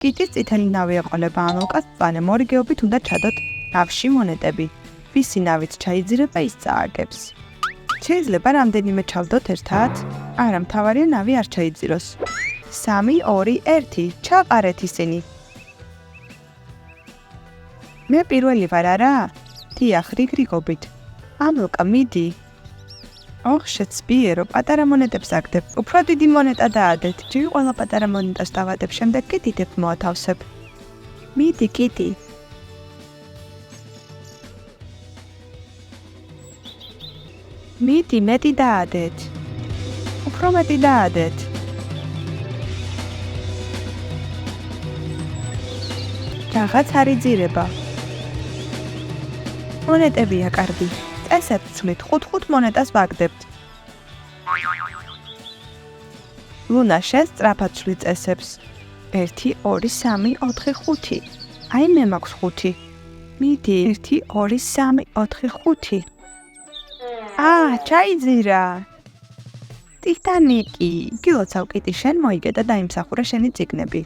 კიტის წითელი ნავი ეყოლება ამილკას წვანე მორიგეობით უნდა ჩადოთ ნავში მონეტები. ვისი ნავიც ჩაიძირება ის წააგებს. შეიძლება რამდენიმე ჩავდოთ ერთად? არა, მთავარია ნავი არ ჩაიძიროს. 3, 2, 1, ჩაყარეთ ისინი. მე პირველი ვარ არა? დიახ, რიგრიგობით. ამილკა, მიდი. ოხ, შეცბიერო, პატარა მონეტებს აგდებ. უფრო დიდი მონეტა დაადეთ. ჯერ ყველა პატარა მონეტას დავადებ, შემდეგ კი დიდებს მოათავსებ. მიდი, კიტი. მიდი, მეტი დაადეთ. უფრო მეტი დაადეთ. რაღაც არ იძირება. მონეტებია კარგი. წესებს ვცვლით, 5 მონეტას ვაგდებთ. ლუნა შენ სწრაფად ვცვლი წესებს. 1, 2, 3, 4, 5. აი მე მაქვს 5. მიდი, 1, 2, 3, 4, 5. ჩაიძირა. ტიტანიკი. გილოცავ კიტი, შენ მოიგე და დაიმსახურე შენი წიგნები.